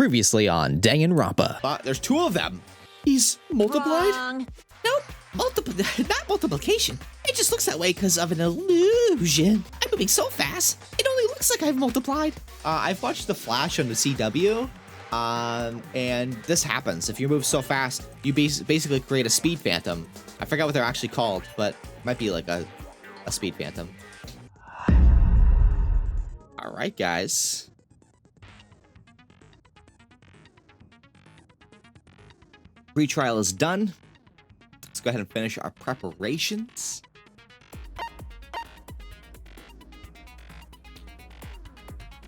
Previously on Danganronpa. There's two of them. He's multiplied? Wrong. Nope. Not multiplication. It just looks that way because of an illusion. I'm moving so fast. It only looks like I've multiplied. I've watched The Flash on the CW, and this happens. If you move so fast, you basically create a speed phantom. I forgot what they're actually called, but it might be like a speed phantom. All right, guys. Retrial is done. Let's go ahead and finish our preparations.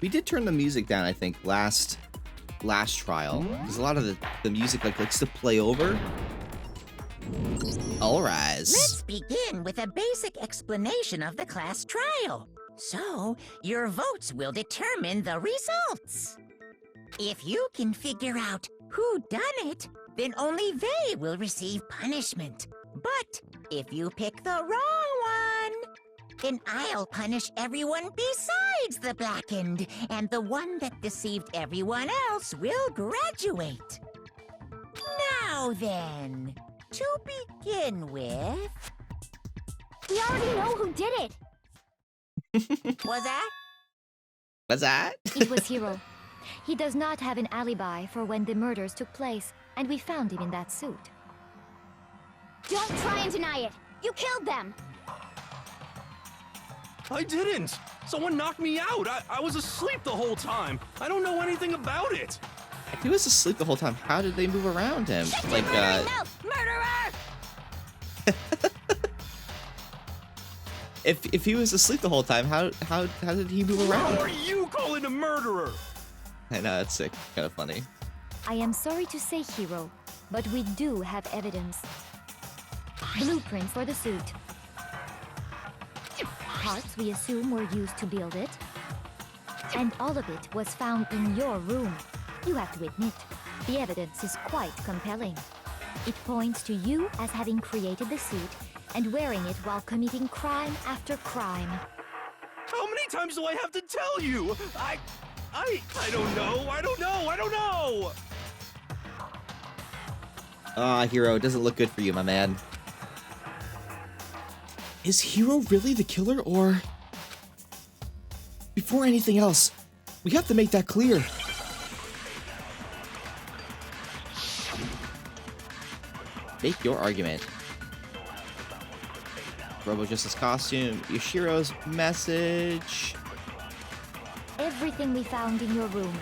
We did turn the music down, I think, last trial, because a lot of the music likes to play over. All rise. Let's begin with a basic explanation of the class trial. So, your votes will determine the results. If you can figure out who done it, then only they will receive punishment. But if you pick the wrong one, then I'll punish everyone besides the blackened, and the one that deceived everyone else will graduate. Now then, to begin with... We already know who did it. Was that? What's that? It was Hiro. He does not have an alibi for when the murders took place, and we found him in that suit. Don't try and deny it! You killed them! I didn't! Someone knocked me out! I was asleep the whole time! I don't know anything about it! If he was asleep the whole time, how did they move around him? Like, Murderer! if he was asleep the whole time, how did he move around? How are you calling a murderer? I know, that's sick. Kind of funny. I am sorry to say, Hiro, but we do have evidence. Blueprints for the suit. Parts we assume were used to build it. And all of it was found in your room. You have to admit, the evidence is quite compelling. It points to you as having created the suit and wearing it while committing crime after crime. How many times do I have to tell you? I don't know. I don't know. Hiro, it doesn't look good for you, my man. Is Hiro really the killer, or... Before anything else, we have to make that clear. Make your argument. Robo Justice costume, Yoshiro's message. Everything we found in your room.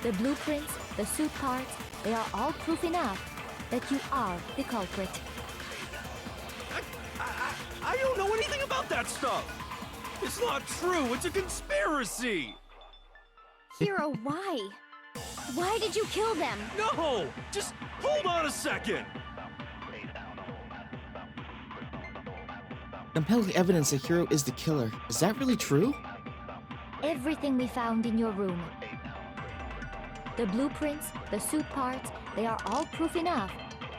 The blueprints, the suit parts, they are all proof enough that you are the culprit. I don't know anything about that stuff! It's not true! It's a conspiracy! Hiro, why? Why did you kill them? No! Just hold on a second! Compelling evidence that Hiro is the killer. Is that really true? Everything we found in your room. The blueprints, the suit parts, they are all proof enough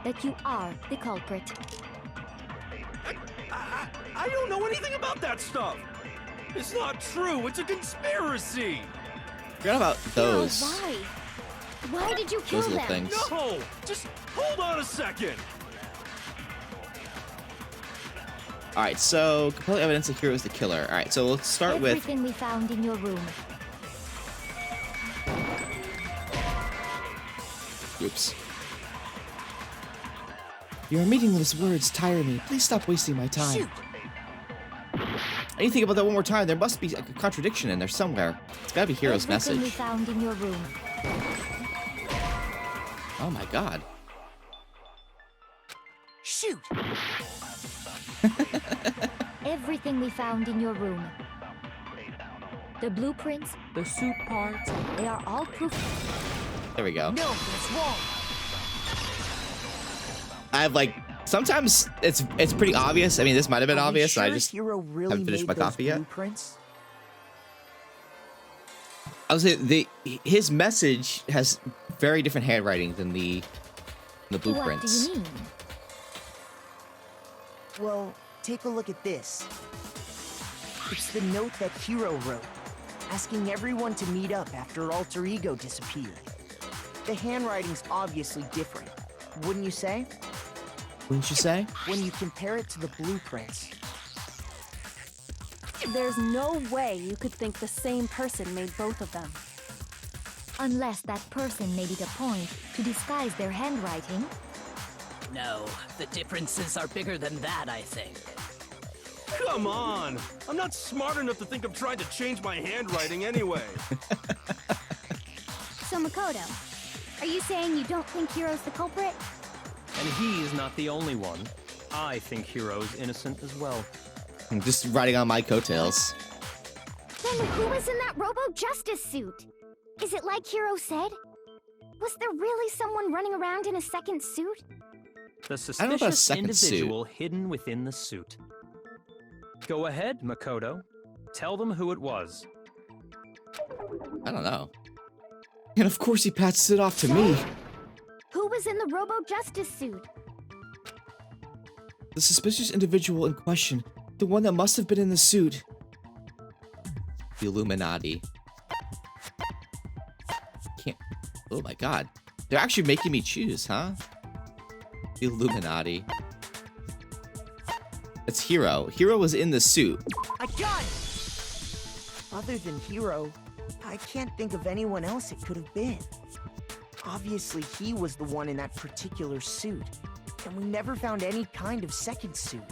that you are the culprit. I don't know anything about that stuff! It's not true! It's a conspiracy! Forgot about those. Hiro, why? Why did you kill Those little them? things. No! Just hold on a second! All right, so compelling evidence that Hiro is the killer. All right, so let's start with. Everything we found in your room. Oops. Your meaningless words tire me. Please stop wasting my time. Shoot! Anything about that one more time? There must be a contradiction in there somewhere. It's gotta be Hiro's Everything we message. found in your room. Oh my god. Shoot! Everything we found in your room. The blueprints, the suit parts, they are all proof. There we go. No, it's wrong. I have like sometimes it's pretty obvious. I mean, this might have been obvious. Sure I just Hiro really haven't finished made my those coffee yet. blueprints? I would say his message has very different handwriting than the blueprints. What do you mean? Well, take a look at this. It's the note that Hiro wrote. asking everyone to meet up after Alter Ego disappeared. The handwriting's obviously different, wouldn't you say? Wouldn't you say? When you compare it to the blueprints. There's no way you could think the same person made both of them. Unless that person made it a point to disguise their handwriting. No, the differences are bigger than that, I think. Come on! I'm not smart enough to think of trying to change my handwriting anyway. So Makoto, are you saying you don't think Hiro's the culprit? And he's not the only one. I think Hiro's innocent as well. I'm just riding on my coattails. Then who was in that Robo-Justice suit? Is it like Hiro said? Was there really someone running around in a second suit? The I don't know about a suspicious second individual hidden within the suit. Go ahead, Makoto. Tell them who it was. I don't know. And of course he passes it off to me. Who was in the Robo-Justice suit? The suspicious individual in question. The one that must have been in the suit. The Illuminati. Can't. Oh my god. They're actually making me choose, huh? The Illuminati. It's Hiro. Hiro was in the suit. I got it! Other than Hiro, I can't think of anyone else it could have been. Obviously, he was the one in that particular suit, and we never found any kind of second suit.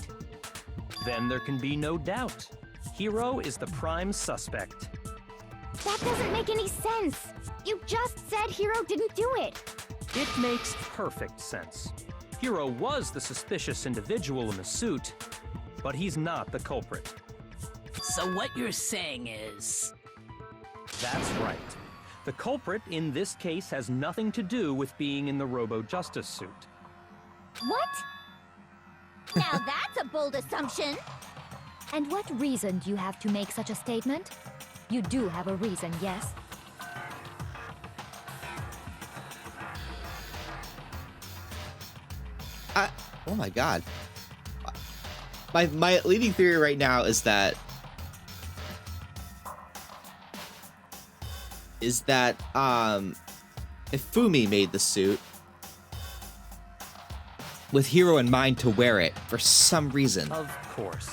Then there can be no doubt. Hiro is the prime suspect. That doesn't make any sense. You just said Hiro didn't do it. It makes perfect sense. Hiro was the suspicious individual in the suit, but he's not the culprit. So what you're saying is... That's right. The culprit in this case has nothing to do with being in the Robo-Justice suit. What? Now that's a bold assumption. And what reason do you have to make such a statement? You do have a reason, yes? Oh my god. My leading theory right now is that Ifumi made the suit with Hiro in mind to wear it for some reason. Of course.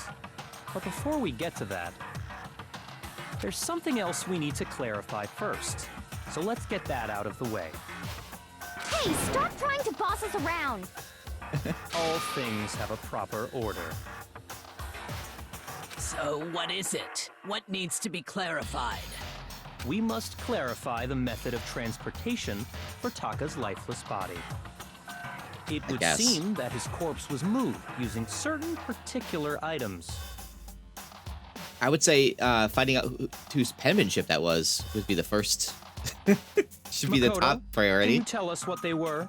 But before we get to that, there's something else we need to clarify first. So let's get that out of the way. Hey, stop trying to boss us around. All things have a proper order. So what is it? What needs to be clarified? We must clarify the method of transportation for Taka's lifeless body. It would guess. seem that his corpse was moved using certain particular items. I would say finding out whose penmanship that was would be the first. Should be the Makoto, top priority. Can you tell us what they were?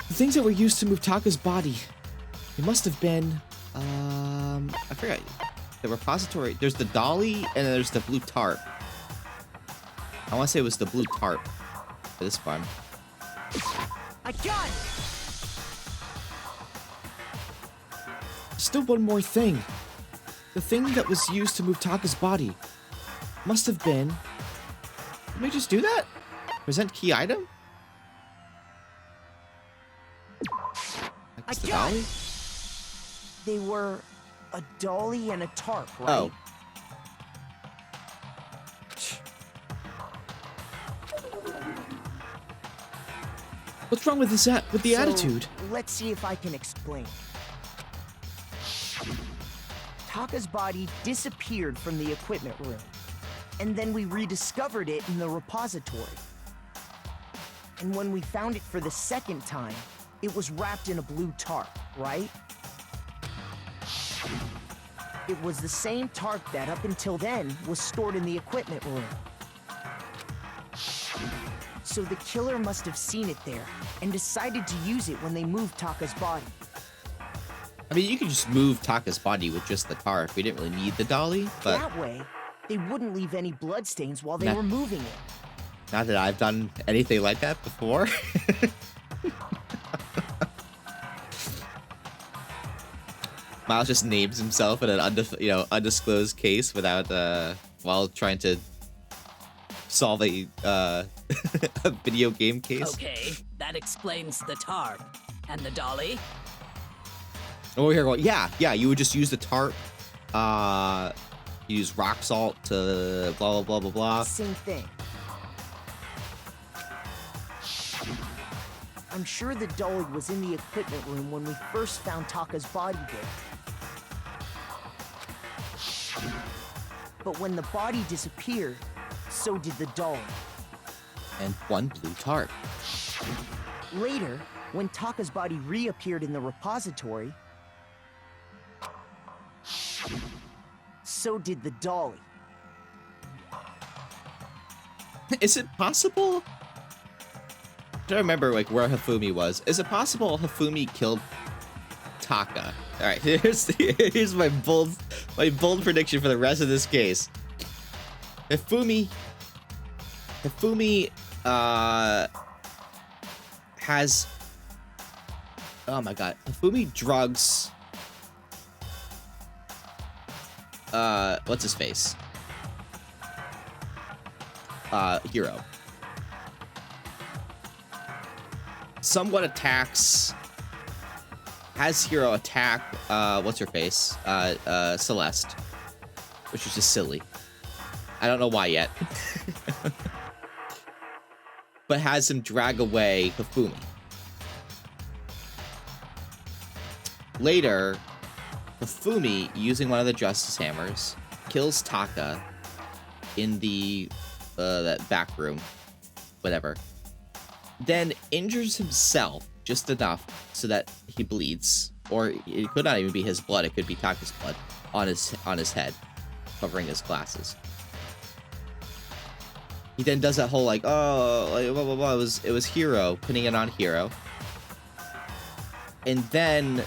The things that were used to move Taka's body. It must have been, I forgot. The repository. There's the dolly and then there's the blue tarp. I want to say it was the blue tarp for this one. I got it! Still one more thing. The thing that was used to move Taka's body must have been... Let me just do that? Present key item? I the got dolly? it! They were a dolly and a tarp, right? Oh. What's wrong with this with the So, attitude? Let's see if I can explain. Taka's body disappeared from the equipment room, and then we rediscovered it in the repository. And when we found it for the second time, it was wrapped in a blue tarp, right? It was the same tarp that up until then was stored in the equipment room. So the killer must have seen it there and decided to use it when they moved Taka's body. I mean, you could just move Taka's body with just the tarp. We didn't really need the dolly, but That way, they wouldn't leave any bloodstains while they Nah. were moving it. not that I've done anything like that before. Miles just names himself in an undisclosed case without while trying to solve a a video game case. Okay, that explains the tarp. And the dolly? Oh, here, well, yeah, you would just use the tarp, use rock salt to blah, blah, blah, blah, blah. Same thing. I'm sure the dolly was in the equipment room when we first found Taka's body there. But when the body disappeared, so did the dolly. And one blue tarp. Later, when Taka's body reappeared in the repository, so did the dolly. Is it possible? I don't remember like where Hifumi was. Is it possible Hifumi killed Taka? All right, here's my bold prediction for the rest of this case. Hifumi has, oh my god, Hifumi drugs what's his face? Hero. Somewhat attacks, has Hero attack, what's her face? Celeste. Which is just silly. I don't know why yet. But has him drag away Hifumi. Later, Hifumi, using one of the Justice Hammers, kills Taka in the that back room, whatever. Then injures himself just enough so that he bleeds, or it could not even be his blood; it could be Taka's blood on his head, covering his glasses. He then does that whole like, oh, like, blah blah blah. It was Hero, putting it on Hero, and then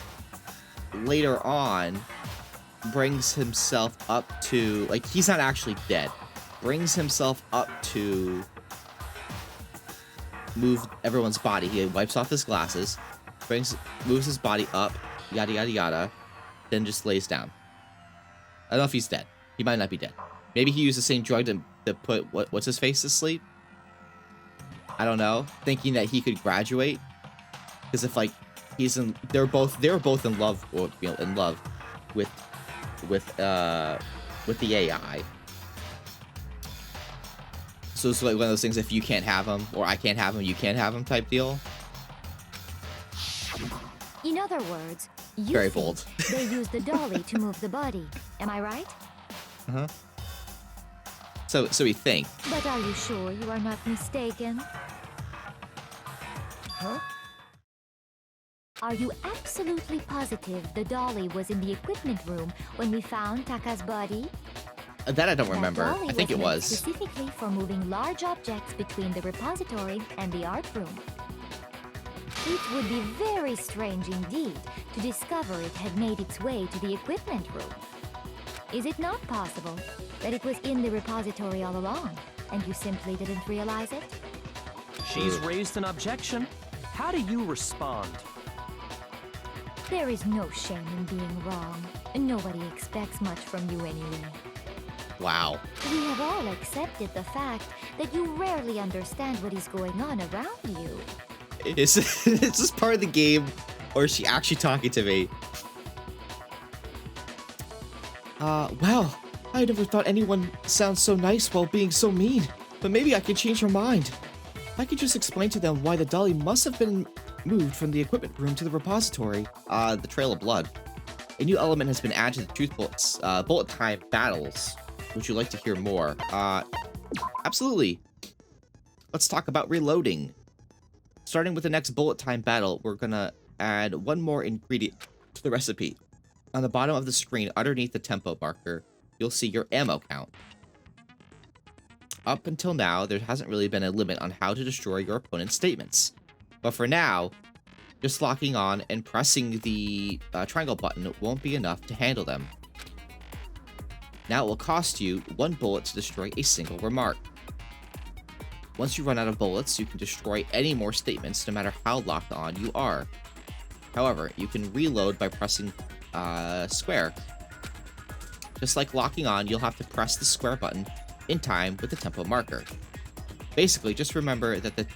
later on brings himself up to, like, he's not actually dead, brings himself up to move everyone's body. He wipes off his glasses, moves his body up, yada yada yada, then just lays down. I don't know if he's dead. He might not be dead. Maybe he used the same drug to put what's his face to sleep. I don't know, thinking that he could graduate, because if like they were both in love, or in love with the AI. So it's like one of those things, if you can't have him, or I can't have him, you can't have him type deal. In other words, you Very think bold. They use the dolly to move the body. Am I right? Uh-huh. So we think. But are you sure you are not mistaken? Huh? Are you absolutely positive the dolly was in the equipment room when we found Taka's body? That I don't remember. That dolly I think it made was. specifically for moving large objects between the repository and the art room. It would be very strange indeed to discover it had made its way to the equipment room. Is it not possible that it was in the repository all along, and you simply didn't realize it? She's raised an objection. How do you respond? There is no shame in being wrong. Nobody expects much from you anyway. Wow. We have all accepted the fact that you rarely understand what is going on around you. Is this part of the game, or is she actually talking to me? Well, I never thought anyone sounds so nice while being so mean. But maybe I can change her mind. I could just explain to them why the dolly must have been moved from the equipment room to the repository. The Trail of Blood. A new element has been added to the Truth Bullets, bullet time battles. Would you like to hear more? Absolutely. Let's talk about reloading. Starting with the next bullet time battle, we're gonna add one more ingredient to the recipe. On the bottom of the screen, underneath the tempo marker, you'll see your ammo count. Up until now, there hasn't really been a limit on how to destroy your opponent's statements. But for now, just locking on and pressing the triangle button won't be enough to handle them. Now it will cost you 1 bullet to destroy a single remark. Once you run out of bullets, you can destroy any more statements no matter how locked on you are. However, you can reload by pressing square. Just like locking on, you'll have to press the square button in time with the tempo marker. Basically, just remember that the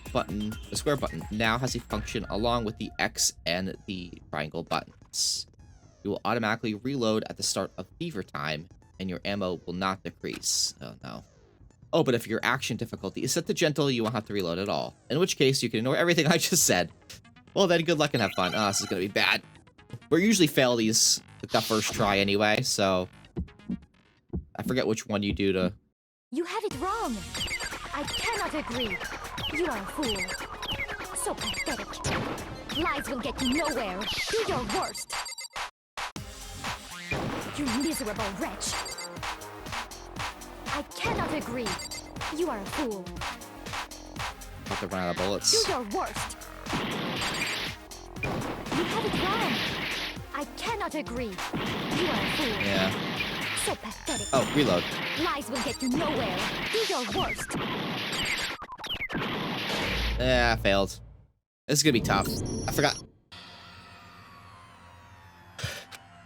square button, now has a function along with the X and the triangle buttons. You will automatically reload at the start of fever time, and your ammo will not decrease. Oh no. Oh, but if your action difficulty is set to gentle, you won't have to reload at all. In which case, you can ignore everything I just said. Well then, good luck and have fun. Oh, this is gonna be bad. We usually fail these with the first try anyway, so... I forget which one you do to... You have it wrong. I cannot agree. You are a fool. So pathetic. Lies will get you nowhere. Do your worst. You miserable wretch. I cannot agree. You are a fool. About to run out of bullets. Do your worst. You have it wrong. I cannot agree. You are a fool. Yeah. So pathetic. Oh, reload. Lies will get you nowhere. Do your worst. Yeah, failed. This is gonna be tough. I forgot.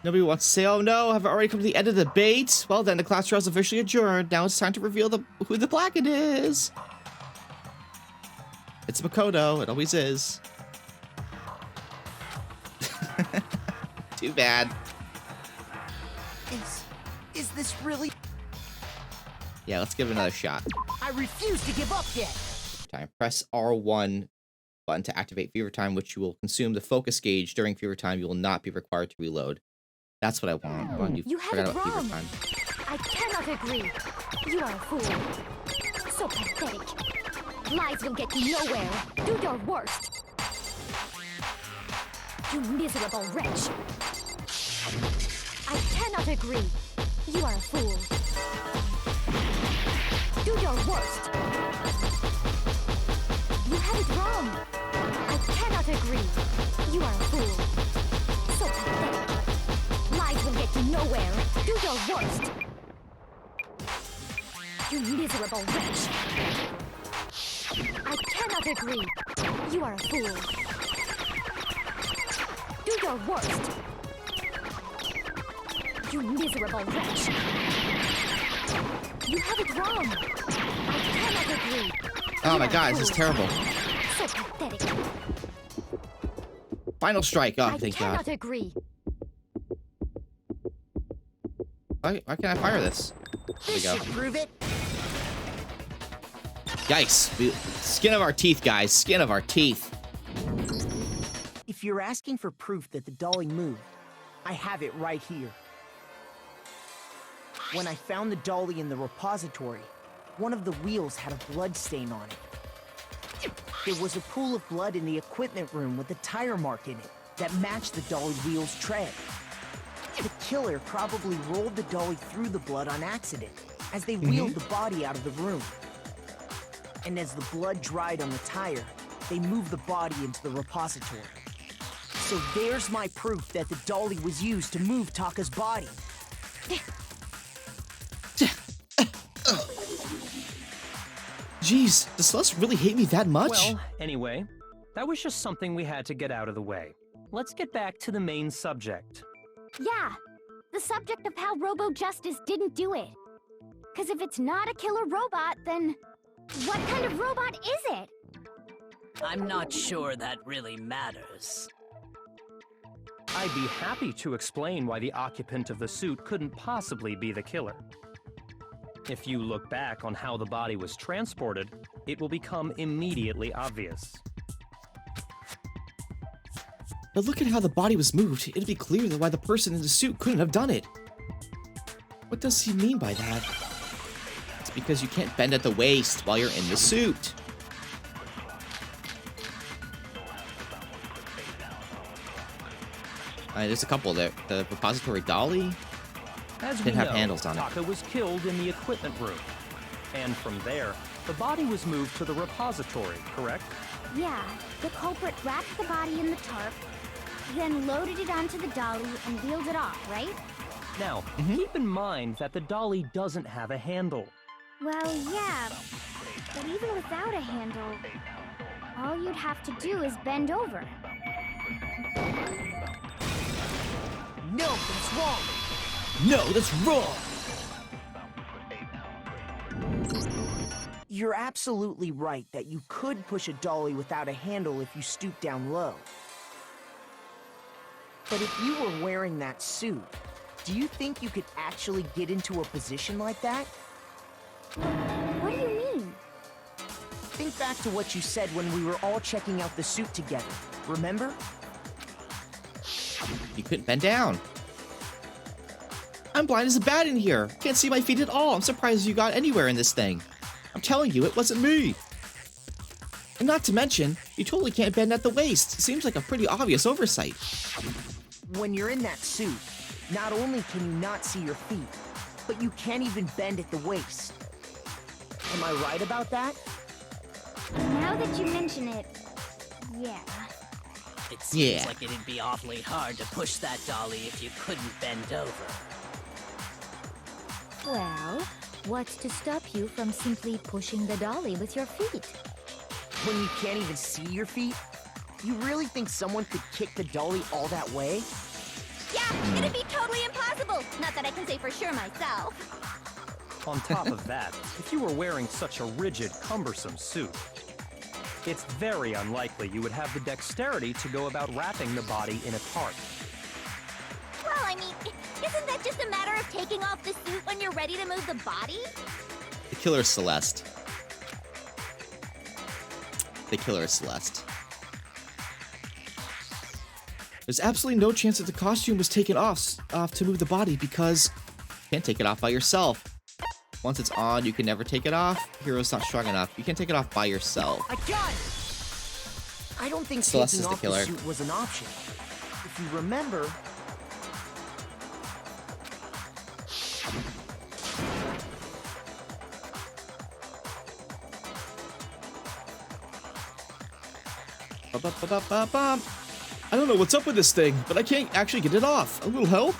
Nobody wants to say, oh no, have I already come to the end of the debate? Well then, the class trial is officially adjourned. Now it's time to reveal who the Blacken is. It's Makoto. It always is. Too bad. Is this really? Yeah, let's give it another shot. I refuse to give up yet. Time. Press R1 button to activate fever time, which will consume the focus gauge. During fever time, you will not be required to reload. That's what I want. You have it wrong. I cannot agree. You are a fool. So pathetic. Lies will get you nowhere. Do your worst. You miserable wretch. I cannot agree. You are a fool. Do your worst. You have it wrong. I cannot agree. You are a fool. So pathetic. Lies will get you nowhere. Do your worst. You miserable wretch. I cannot agree. You are a fool. Do your worst. You miserable wretch. You have it wrong. I cannot agree. Oh my god, this is terrible. So pathetic. Final strike. Oh, I thank cannot god. agree. Why can I fire this? There we go. Prove it. Yikes. Skin of our teeth, guys. Skin of our teeth. If you're asking for proof that the dolly moved, I have it right here. When I found the dolly in the repository, one of the wheels had a blood stain on it. There was a pool of blood in the equipment room with a tire mark in it that matched the dolly wheel's tread. The killer probably rolled the dolly through the blood on accident as they wheeled the body out of the room. And as the blood dried on the tire, they moved the body into the repository. So there's my proof that the dolly was used to move Taka's body. Jeez, does Celeste really hate me that much? Well, anyway, that was just something we had to get out of the way. Let's get back to the main subject. Yeah, the subject of how Robo Justice didn't do it. Because if it's not a killer robot, then what kind of robot is it? I'm not sure that really matters. I'd be happy to explain why the occupant of the suit couldn't possibly be the killer. If you look back on how the body was transported, it will become immediately obvious. But look at how the body was moved. It'd be clear that why the person in the suit couldn't have done it. What does he mean by that? It's because you can't bend at the waist while you're in the suit. There's a couple there. The repository dolly As we didn't have know, handles on it. Taka was killed in the equipment room. And from there, the body was moved to the repository, correct? Yeah, the culprit wrapped the body in the tarp, then loaded it onto the dolly and wheeled it off, right? Now, keep in mind that the dolly doesn't have a handle. Well, yeah, but even without a handle, all you'd have to do is bend over. No, that's wrong. No, that's wrong. You're absolutely right that you could push a dolly without a handle if you stoop down low. But if you were wearing that suit, do you think you could actually get into a position like that? What do you mean? Think back to what you said when we were all checking out the suit together. Remember? You couldn't bend down. I'm blind as a bat in here. Can't see my feet at all. I'm surprised you got anywhere in this thing. I'm telling you, it wasn't me. And not to mention, you totally can't bend at the waist. Seems like a pretty obvious oversight. When you're in that suit, not only can you not see your feet, but you can't even bend at the waist. Am I right about that? Now that you mention it, yeah. It seems like it'd be awfully hard to push that dolly if you couldn't bend over. Well, what's to stop you from simply pushing the dolly with your feet? When you can't even see your feet? You really think someone could kick the dolly all that way? Yeah, it'd be totally impossible. Not that I can say for sure myself. On top of that, if you were wearing such a rigid, cumbersome suit, it's very unlikely you would have the dexterity to go about wrapping the body in a tarp. Well, I mean, isn't that just a matter of taking off the suit when you're ready to move the body? The killer is Celeste. The killer is Celeste. There's absolutely no chance that the costume was taken off to move the body because you can't take it off by yourself. Once it's on, you can never take it off. Hero's not strong enough. You can't take it off by yourself. I got it! I don't think Celeste taking is the off killer. the suit was an option. If you remember... I don't know what's up with this thing, but I can't actually get it off. A little help?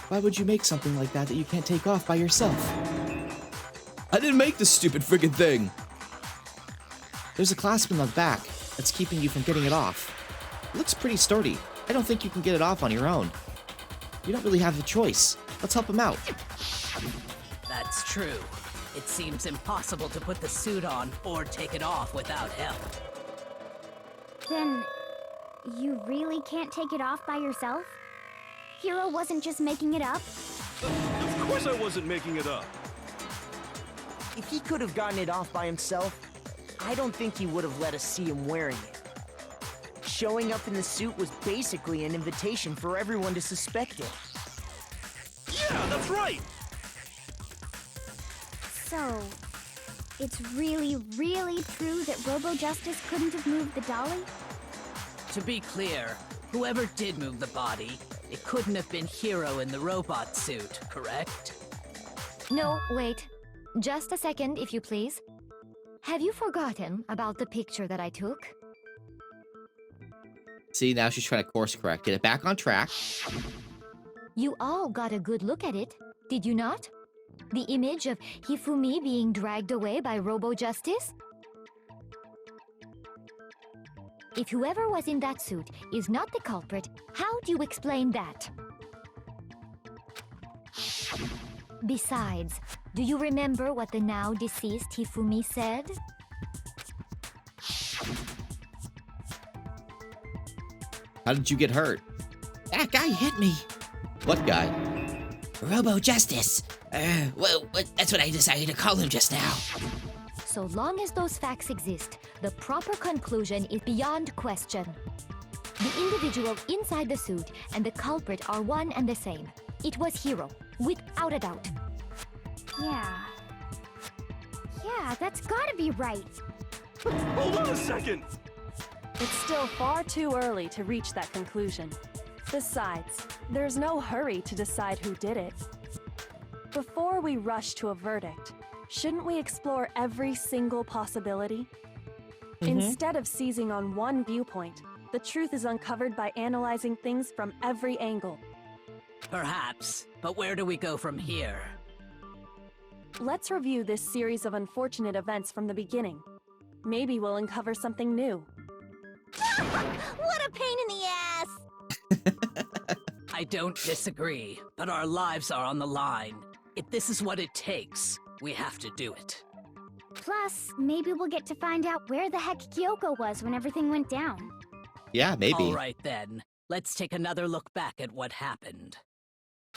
Why would you make something like that you can't take off by yourself? I didn't make this stupid friggin' thing. There's a clasp in the back that's keeping you from getting it off. It looks pretty sturdy. I don't think you can get it off on your own. You don't really have a choice. Let's help him out. That's true. It seems impossible to put the suit on or take it off without help. Then, you really can't take it off by yourself? Hero wasn't just making it up? Of course I wasn't making it up. If he could have gotten it off by himself, I don't think he would have let us see him wearing it. Showing up in the suit was basically an invitation for everyone to suspect it. Yeah, that's right! So, it's really, really true that Robo Justice couldn't have moved the dolly? To be clear, whoever did move the body, it couldn't have been Hero in the robot suit, correct? No, wait. Just a second, if you please. Have you forgotten about the picture that I took? See, now she's trying to course correct. Get it back on track. You all got a good look at it, did you not? The image of Hifumi being dragged away by Robo Justice? If whoever was in that suit is not the culprit, how do you explain that? Besides, do you remember what the now deceased Hifumi said? How did you get hurt? That guy hit me. What guy? Robo Justice. Well, that's what I decided to call him just now. So long as those facts exist, the proper conclusion is beyond question. The individual inside the suit and the culprit are one and the same. It was Hero, without a doubt. Yeah, that's gotta be right. Hold on a second! It's still far too early to reach that conclusion. Besides, there's no hurry to decide who did it. Before we rush to a verdict, shouldn't we explore every single possibility? Instead of seizing on one viewpoint, the truth is uncovered by analyzing things from every angle. Perhaps, but where do we go from here? Let's review this series of unfortunate events from the beginning. Maybe we'll uncover something new. What a pain in the ass! I don't disagree, but our lives are on the line. If this is what it takes, we have to do it. Plus, maybe we'll get to find out where the heck Kyoko was when everything went down. Yeah, maybe. All right then, let's take another look back at what happened.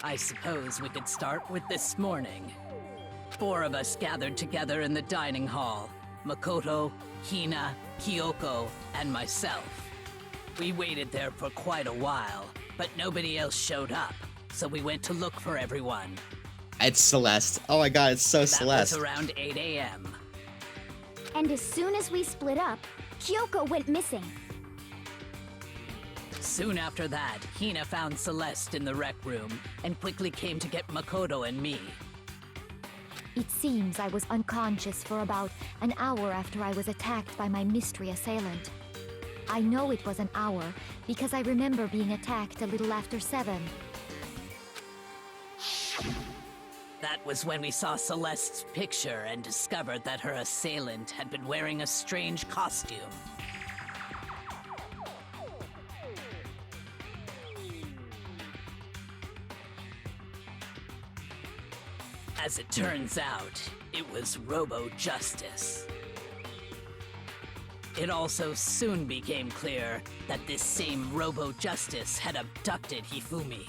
I suppose we could start with this morning. 4 of us gathered together in the dining hall. Makoto, Hina, Kyoko, and myself. We waited there for quite a while, but nobody else showed up, so we went to look for everyone. It's Celeste. Oh my god, it's so Celeste. That was around 8 a.m. And as soon as we split up, Kyoko went missing. Soon after that, Hina found Celeste in the rec room and quickly came to get Makoto and me. It seems I was unconscious for about an hour after I was attacked by my mystery assailant. I know it was an hour because I remember being attacked a little after 7. That was when we saw Celeste's picture and discovered that her assailant had been wearing a strange costume. As it turns out, it was Robo-Justice. It also soon became clear that this same Robo-Justice had abducted Hifumi.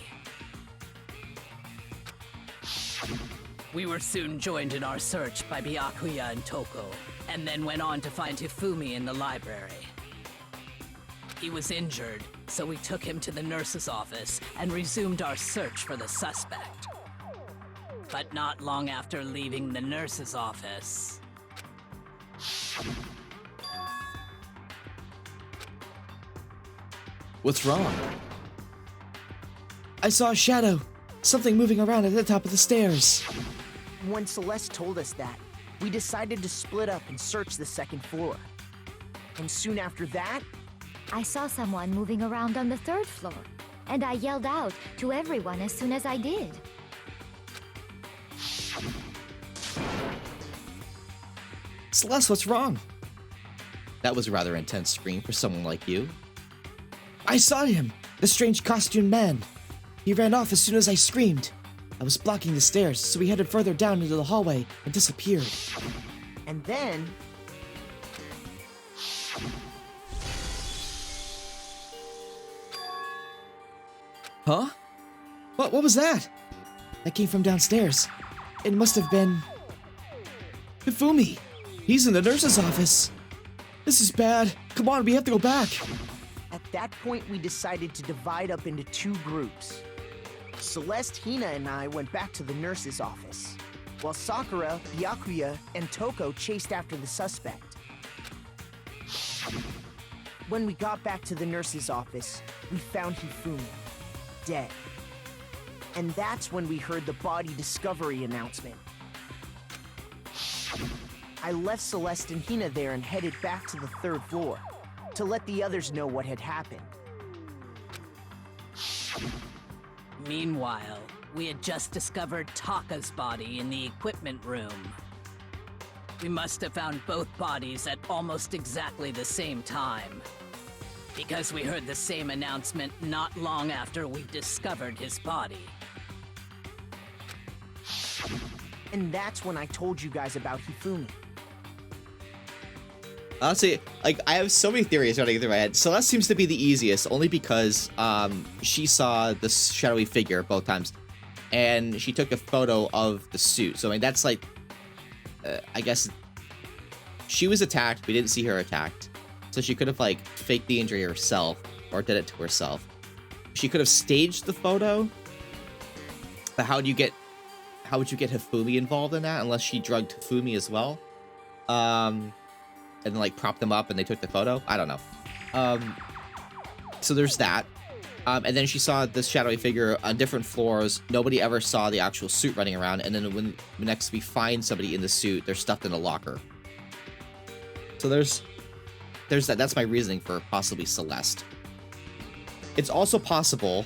We were soon joined in our search by Byakuya and Toko, and then went on to find Hifumi in the library. He was injured, so we took him to the nurse's office and resumed our search for the suspect. But not long after leaving the nurse's office... What's wrong? I saw a shadow. Something moving around at the top of the stairs. When Celeste told us that, we decided to split up and search the 2nd floor. And soon after that, I saw someone moving around on the 3rd floor, and I yelled out to everyone as soon as I did. Celeste, what's wrong? That was a rather intense scream for someone like you. I saw him, the strange costumed man. He ran off as soon as I screamed. I was blocking the stairs, so he headed further down into the hallway and disappeared. and then... Huh? What was that? That came from downstairs. It must have been... Hifumi! He's in the nurse's office! This is bad. Come on, we have to go back! At that point, we decided to divide up into 2 groups. Celeste, Hina, and I went back to the nurse's office, while Sakura, Byakuya, and Toko chased after the suspect. When we got back to the nurse's office, we found Hifumi, dead. And that's when we heard the body discovery announcement. I left Celeste and Hina there and headed back to the 3rd floor to let the others know what had happened. Meanwhile, we had just discovered Taka's body in the equipment room. We must have found both bodies at almost exactly the same time, because we heard the same announcement not long after we discovered his body. And that's when I told you guys about Hifumi. Honestly, like, I have so many theories running through my head. Celeste seems to be the easiest, only because she saw this shadowy figure both times, and she took a photo of the suit. So, I mean, that's like, I guess she was attacked. We didn't see her attacked. So she could have, like, faked the injury herself, or did it to herself. She could have staged the photo, but how would you get Hifumi involved in that, unless she drugged Hifumi as well? And then, like, propped them up and they took the photo? I don't know. So there's that. And then she saw this shadowy figure on different floors. Nobody ever saw the actual suit running around. And then when next we find somebody in the suit, they're stuffed in a locker. So there's that. That's my reasoning for possibly Celeste. It's also possible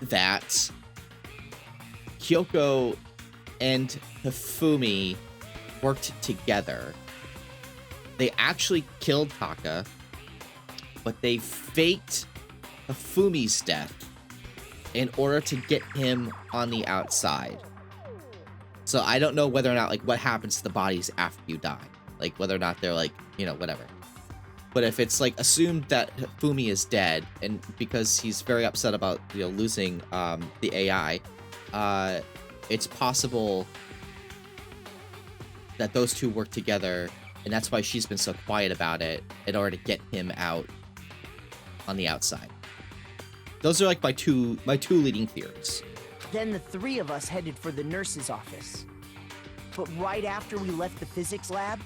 that Kyoko and Hifumi worked together. They actually killed Taka, but they faked Hifumi's death in order to get him on the outside. So I don't know whether or not, like, what happens to the bodies after you die. Like, whether or not they're, like, you know, whatever. But if it's, like, assumed that Fumi is dead, and because he's very upset about, you know, losing the AI, it's possible that those two work together, and that's why she's been so quiet about it, in order to get him out on the outside. Those are, like, my two leading theories. Then the three of us headed for the nurse's office. But right after we left the physics lab,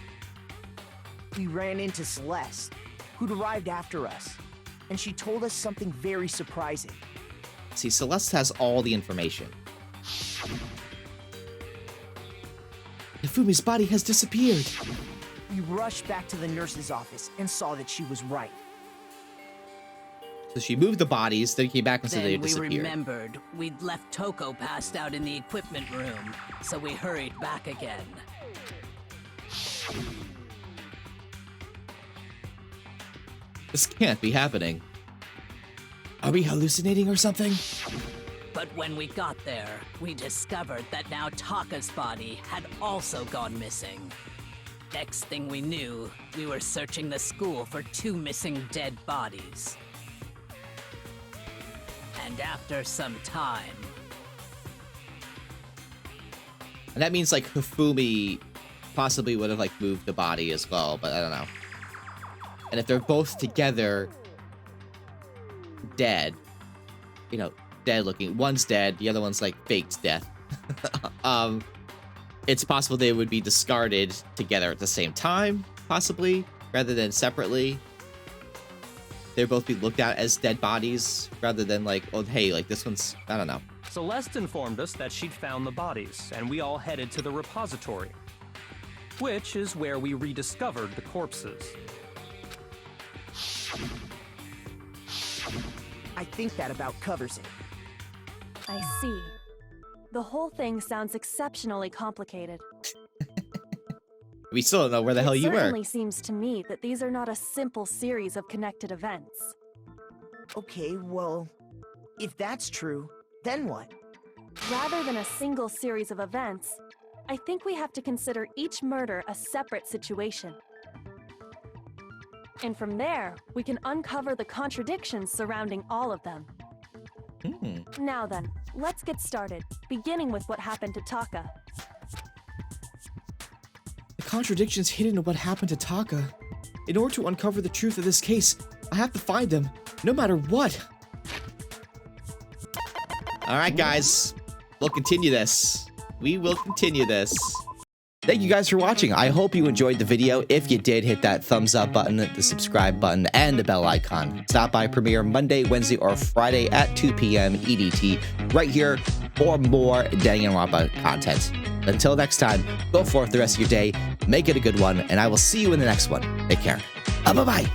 we ran into Celeste, who'd arrived after us, and she told us something very surprising. See, Celeste has all the information. Nafumi's body has disappeared. We rushed back to the nurse's office and saw that she was right. So she moved the bodies, then came back and said they Then had we disappeared. remembered we'd left Toko passed out in the equipment room, so we hurried back again. This can't be happening. Are we hallucinating or something? But when we got there, we discovered that now Taka's body had also gone missing. Next thing we knew, we were searching the school for 2 missing dead bodies. And after some time... And that means, like, Hifumi possibly would have, like, moved the body as well, but I don't know. And if they're both together, dead, you know, dead looking, one's dead, the other one's, like, faked death. It's possible they would be discarded together at the same time, possibly, rather than separately. They'd both be looked at as dead bodies, rather than, like, oh, hey, like, this one's, I don't know. Celeste informed us that she'd found the bodies, and we all headed to the repository, which is where we rediscovered the corpses. I think that about covers it. I see. The whole thing sounds exceptionally complicated. We still don't know where the hell you It were. certainly seems to me that these are not a simple series of connected events. Okay, well, if that's true, then what? Rather than a single series of events, I think we have to consider each murder a separate situation. And from there, we can uncover the contradictions surrounding all of them. Now then, let's get started, beginning with what happened to Taka. The contradictions hidden in what happened to Taka. In order to uncover the truth of this case, I have to find them, no matter what. Alright, guys. We'll continue this. We will continue this. Thank you guys for watching. I hope you enjoyed the video. If you did, hit that thumbs up button, the subscribe button, and the bell icon. Stop by Premiere Monday, Wednesday, or Friday at 2 p.m. EDT right here for more Danganronpa content. Until next time, go forth the rest of your day, make it a good one, and I will see you in the next one. Take care. Bye-bye.